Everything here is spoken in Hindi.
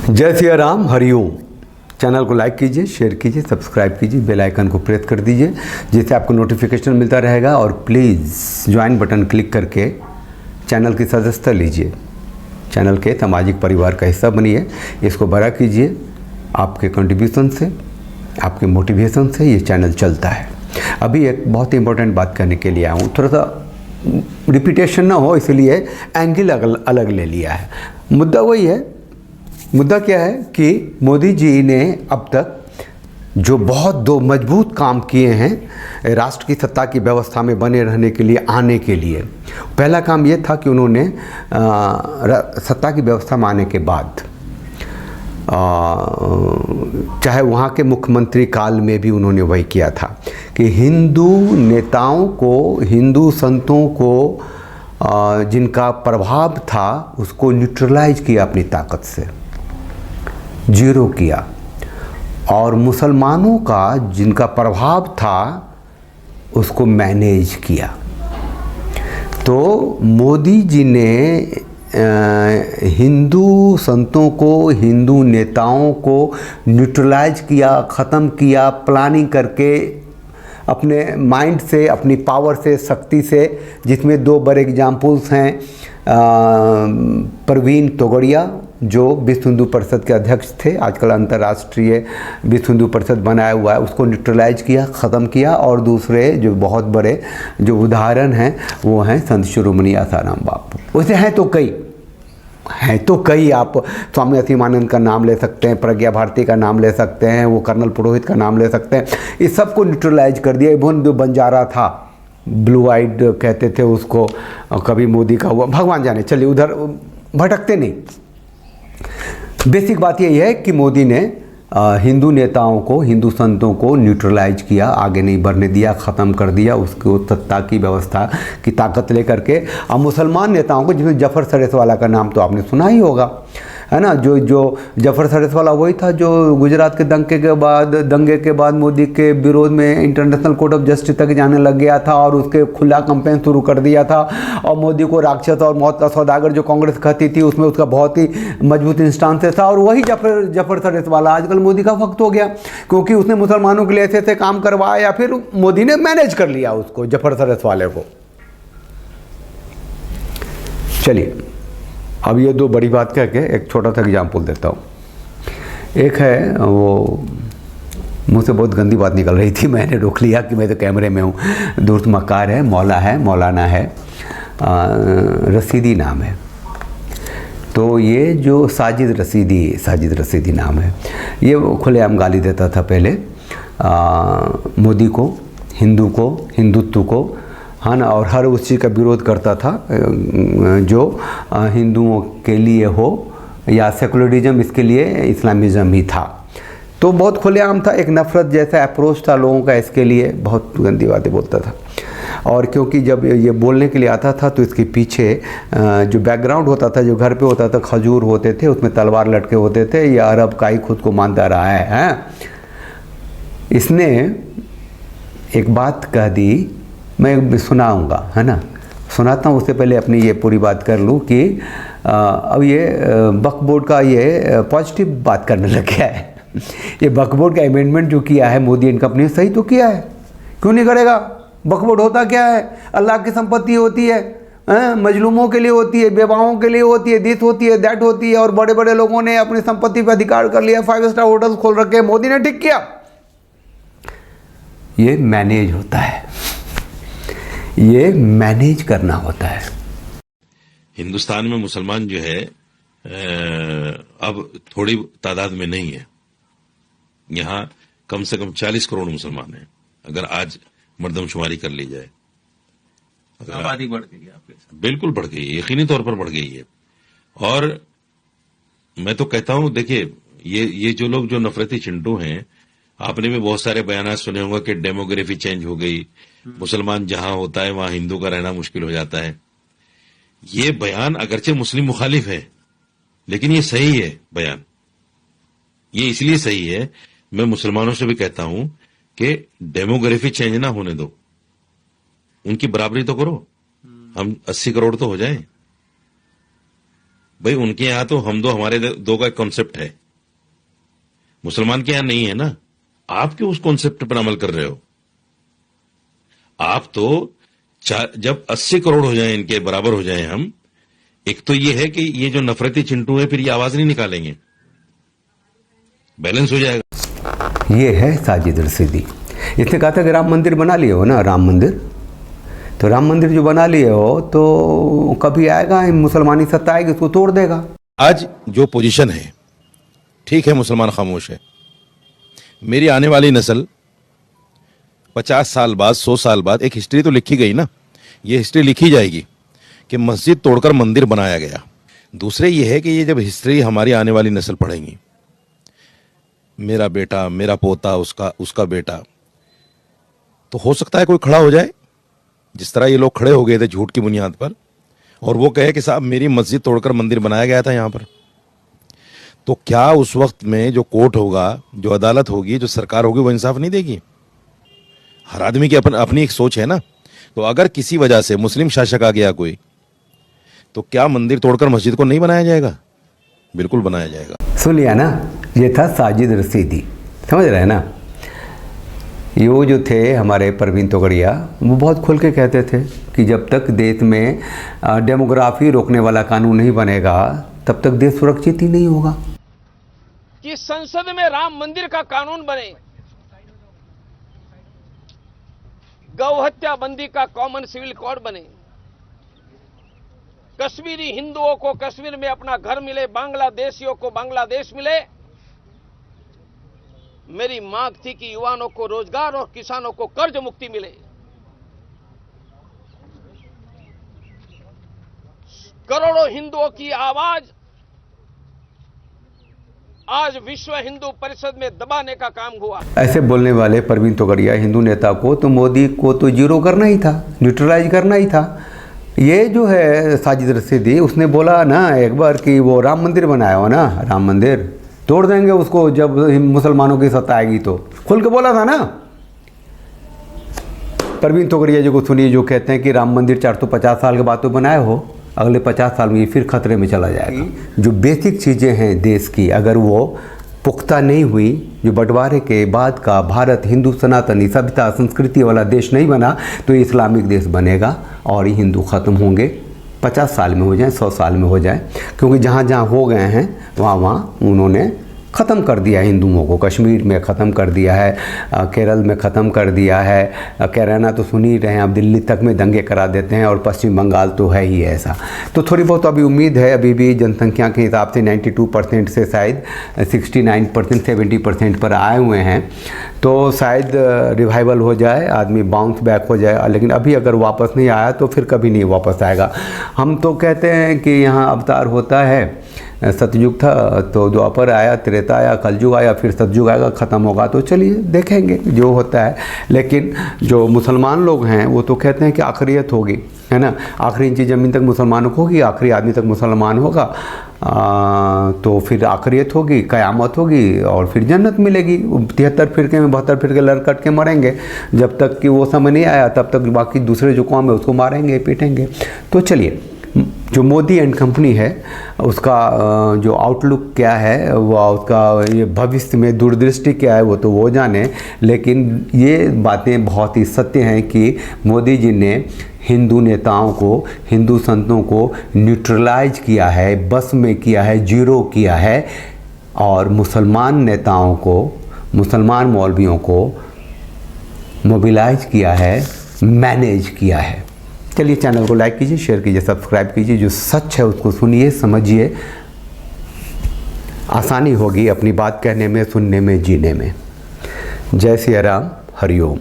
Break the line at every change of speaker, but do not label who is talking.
जय सिया राम, हरिओम। चैनल को लाइक कीजिए, शेयर कीजिए, सब्सक्राइब कीजिए, बेल आइकन को प्रेस कर दीजिए जिससे आपको नोटिफिकेशन मिलता रहेगा। और प्लीज़ ज्वाइन बटन क्लिक करके चैनल की सदस्यता लीजिए, चैनल के सामाजिक परिवार का हिस्सा बनिए। इसको बड़ा कीजिए, आपके कंट्रीब्यूशन से, आपके मोटिवेशन से ये चैनल चलता है। अभी एक बहुत ही इंपॉर्टेंट बात करने के लिए आया हूँ, थोड़ा सा रिपीटेशन ना हो इसलिए एंगल अलग ले लिया है। मुद्दा वही है। मुद्दा क्या है कि मोदी जी ने अब तक जो बहुत दो मजबूत काम किए हैं राष्ट्र की सत्ता की व्यवस्था में बने रहने के लिए, आने के लिए। पहला काम ये था कि उन्होंने सत्ता की व्यवस्था में आने के बाद चाहे वहाँ के मुख्यमंत्री काल में भी उन्होंने वही किया था कि हिंदू नेताओं को, हिंदू संतों को जिनका प्रभाव था उसको न्यूट्रलाइज किया, अपनी ताकत से जीरो किया। और मुसलमानों का जिनका प्रभाव था उसको मैनेज किया। तो मोदी जी ने हिंदू संतों को, हिंदू नेताओं को न्यूट्रलाइज किया, ख़त्म किया, प्लानिंग करके अपने माइंड से, अपनी पावर से, शक्ति से, जिसमें दो बड़े एग्जाम्पल्स हैं। प्रवीण तोगड़िया जो विश्व हिंदू परिषद के अध्यक्ष थे, आजकल अंतर्राष्ट्रीय विश्व हिंदू परिषद बनाया हुआ है, उसको न्यूट्रलाइज किया, ख़त्म किया। और दूसरे जो बहुत बड़े जो उदाहरण हैं वो हैं संत शिरोमणि आसाराम बापू। वैसे हैं तो कई आप स्वामी असीमानंद का नाम ले सकते हैं, प्रज्ञा भारती का नाम ले सकते हैं, वो कर्नल पुरोहित का नाम ले सकते हैं। इस सबको न्यूट्रलाइज कर दिया। इवन जो बंजारा था, ब्लू आइड कहते थे उसको, कभी मोदी का हुआ, भगवान जाने, चलिए उधर भटकते नहीं। बेसिक बात यही है कि मोदी ने हिंदू नेताओं को, हिंदू संतों को न्यूट्रलाइज किया, आगे नहीं बढ़ने दिया, ख़त्म कर दिया उसको सत्ता की व्यवस्था की ताकत लेकर के। अब मुसलमान नेताओं को, जिसमें जफ़र सरेसवाला का नाम तो आपने सुना ही होगा, है ना। जो जफ़र सरेसवाला वही था जो गुजरात के दंगे के बाद मोदी के विरोध में इंटरनेशनल कोर्ट ऑफ जस्टिस तक जाने लग गया था और उसके खुला कैंपेन शुरू कर दिया था। और मोदी को राक्षस और मौत का सौदागर जो कांग्रेस कहती थी, उसमें उसका बहुत ही मजबूत इंस्टांस था। और वही जफ़र सरेसवाला आजकल मोदी का वक्त हो गया, क्योंकि उसने मुसलमानों के लिए ऐसे ऐसे काम करवाया, या फिर मोदी ने मैनेज कर लिया उसको, जफ़र सरेसवाले को। चलिए, अब ये दो बड़ी बात कह के एक छोटा सा एग्जाम्पल देता हूँ। एक है, वो मुँह से बहुत गंदी बात निकल रही थी, मैंने रोक लिया कि मैं तो कैमरे में हूँ। दूर मकार है, मौलाना है, रसीदी नाम है। तो ये जो साजिद रसीदी नाम है, ये खुलेआम गाली देता था पहले मोदी को, हिंदुत्व को, हाँ ना। और हर उस चीज़ का विरोध करता था जो हिंदुओं के लिए हो, या सेकुलरिज्म, इसके लिए इस्लामिज़म ही था। तो बहुत खुलेआम था, एक नफ़रत जैसा अप्रोच था लोगों का इसके लिए, बहुत गंदी बातें बोलता था। और क्योंकि जब ये बोलने के लिए आता था तो इसके पीछे जो बैकग्राउंड होता था, जो घर पे होता था, खजूर होते थे, उसमें तलवार लटके होते थे। ये अरब का ही खुद को मानता रहा है। इसने एक बात कह दी, मैं सुनाऊंगा, है ना, सुनाता हूँ। उससे पहले अपनी ये पूरी बात कर लूँ कि अब ये वक्फ बोर्ड का ये पॉजिटिव बात करने लग गया है। ये वक्फ बोर्ड का अमेंडमेंट जो किया है मोदी एंड कंपनी ने, सही तो किया है, क्यों नहीं करेगा। वक्फ बोर्ड होता क्या है? अल्लाह की संपत्ति होती है, मजलूमों के लिए होती है, बेवाओं के लिए होती है, दिस होती है, दैट होती है। और बड़े बड़े लोगों ने अपनी संपत्ति पर अधिकार कर लिया, 5 स्टार होटल्स खोल रखे। मोदी ने ठीक किया। ये मैनेज होता है, ये मैनेज करना होता है।
हिंदुस्तान में मुसलमान जो है अब थोड़ी तादाद में नहीं है। यहाँ कम से कम 40 करोड़ मुसलमान हैं, अगर आज मर्दमशुमारी कर ली जाए।
आबादी बढ़ गई है आपके साथ।
बिल्कुल बढ़ गई है, यकीनी तौर पर बढ़ गई है। और मैं तो कहता हूं, देखिए, ये जो लोग जो नफरती चिंटू हैं, आपने भी बहुत सारे बयान सुने होंगे कि डेमोग्राफी चेंज हो गई, मुसलमान जहां होता है वहां हिंदू का रहना मुश्किल हो जाता है। ये बयान अगरचे मुस्लिम मुखालिफ है, लेकिन ये सही है बयान। ये इसलिए सही है, मैं मुसलमानों से भी कहता हूं कि डेमोग्राफी चेंज ना होने दो, उनकी बराबरी तो करो। हम 80 करोड़ तो हो जाएं। भाई उनके यहां तो हम दो हमारे दो का कॉन्सेप्ट है, मुसलमान के यहां नहीं है ना। आप क्यों उस कॉन्सेप्ट पर अमल कर रहे हो? आप तो जब 80 करोड़ हो जाए, इनके बराबर हो जाए हम, एक तो ये है कि ये जो नफरती चिंटू है फिर ये आवाज नहीं निकालेंगे, बैलेंस हो जाएगा।
ये है साजिद रशीदी। इसने कहा था कि राम मंदिर बना लिए हो ना, राम मंदिर, तो राम मंदिर जो बना लिए हो तो कभी आएगा मुसलमानी सत्ता आएगी उसको तोड़ देगा।
आज जो पोजीशन है, ठीक है मुसलमान खामोश है, मेरी आने वाली नस्ल 50 साल बाद 100 साल बाद, एक हिस्ट्री तो लिखी गई ना, ये हिस्ट्री लिखी जाएगी कि मस्जिद तोड़कर मंदिर बनाया गया। दूसरे ये है कि ये जब हिस्ट्री हमारी आने वाली नस्ल पढ़ेंगी, मेरा बेटा, मेरा पोता, उसका बेटा, तो हो सकता है कोई खड़ा हो जाए जिस तरह ये लोग खड़े हो गए थे झूठ की बुनियाद पर, और वो कहे कि साहब मेरी मस्जिद तोड़कर मंदिर बनाया गया था यहां पर। तो क्या उस वक्त में जो कोर्ट होगा, जो अदालत होगी, जो सरकार होगी, वो इंसाफ नहीं देगी? हर आदमी की अपनी एक सोच है ना। तो अगर किसी वजह से मुस्लिम शासक आ गया कोई, तो क्या मंदिर तोड़कर मस्जिद को नहीं बनाया जाएगा? बिल्कुल बनाया जाएगा।
सुन लिया ना, ये था साजिद रशीदी, समझ रहे हैं ना। ये जो थे हमारे परवीन तोगड़िया, वो बहुत खुल के कहते थे कि जब तक देश में डेमोग्राफी रोकने वाला कानून नहीं बनेगा तब तक देश सुरक्षित ही नहीं होगा।
कि संसद में राम मंदिर का कानून बने, गौ हत्या बंदी का कॉमन सिविल कोड बने, कश्मीरी हिंदुओं को कश्मीर में अपना घर मिले, बांग्लादेशियों को बांग्लादेश मिले। मेरी मांग थी कि युवाओं को रोजगार और किसानों को कर्ज मुक्ति मिले। करोड़ों हिंदुओं की आवाज आज विश्व हिंदू परिषद में दबाने का काम हुआ।
ऐसे बोलने वाले परवीन तोगड़िया हिंदू नेता को तो मोदी को तो जीरो करना ही था, न्यूट्रलाइज करना ही था। ये जो है साजिद रशीदी, उसने बोला ना एक बार कि वो राम मंदिर बनाया हो ना, राम मंदिर तोड़ देंगे उसको जब मुसलमानों की सत्ता आएगी, तो खुल के बोला था ना। परवीन तोगड़िया जी को सुनिए जो कहते हैं कि राम मंदिर 450 साल के बाद तो बनाए हो, अगले 50 साल में ये फिर खतरे में चला जाएगा। जो बेसिक चीज़ें हैं देश की, अगर वो पुख्ता नहीं हुई, जो बंटवारे के बाद का भारत हिंदू सनातनी सभ्यता संस्कृति वाला देश नहीं बना, तो ये इस्लामिक देश बनेगा और ये हिंदू ख़त्म होंगे। 50 साल में हो जाए, 100 साल में हो जाए, क्योंकि जहाँ जहाँ हो गए हैं वहाँ उन्होंने ख़त्म कर दिया हिंदुओं को। कश्मीर में ख़त्म कर दिया है, केरल में ख़त्म कर दिया है, कैराना तो सुन ही रहे हैं, अब दिल्ली तक में दंगे करा देते हैं, और पश्चिम बंगाल तो है ही ऐसा। तो थोड़ी बहुत अभी उम्मीद है, अभी भी जनसंख्या के हिसाब से 92% से शायद 69% 70% पर आए हुए हैं, तो शायद रिवाइवल हो जाए, आदमी बाउंस बैक हो जाए। लेकिन अभी अगर वापस नहीं आया तो फिर कभी नहीं वापस आएगा। हम तो कहते हैं कि यहाँ अवतार होता है, सतयुग था तो द्वापर आया, त्रेता आया, कलयुग आया, फिर सतयुग आएगा, ख़त्म होगा। तो चलिए देखेंगे जो होता है। लेकिन जो मुसलमान लोग हैं वो तो कहते हैं कि आखिरियत होगी, है ना, आखिरी इंची ज़मीन तक मुसलमानों को होगी, आखिरी आदमी तक मुसलमान होगा, तो फिर आखिरियत होगी, क़यामत होगी और फिर जन्नत मिलेगी। 73 फिरके में 72 फिरके लड़ कट के मरेंगे, जब तक कि वो समय नहीं आया तब तक बाकी दूसरे जो कौम है उसको मारेंगे पीटेंगे। तो चलिए, जो मोदी एंड कंपनी है उसका जो आउटलुक क्या है, वो उसका ये भविष्य में दूरदृष्टि क्या है, वो तो वो जाने। लेकिन ये बातें बहुत ही सत्य हैं कि मोदी जी ने हिंदू नेताओं को, हिंदू संतों को न्यूट्रलाइज किया है, बस में किया है, जीरो किया है, और मुसलमान नेताओं को, मुसलमान मौलवियों को मोबिलाइज किया है, मैनेज किया है। चलिए, चैनल को लाइक कीजिए, शेयर कीजिए, सब्सक्राइब कीजिए। जो सच है उसको सुनिए, समझिए, आसानी होगी अपनी बात कहने में, सुनने में, जीने में। जय सिया राम, हरिओम।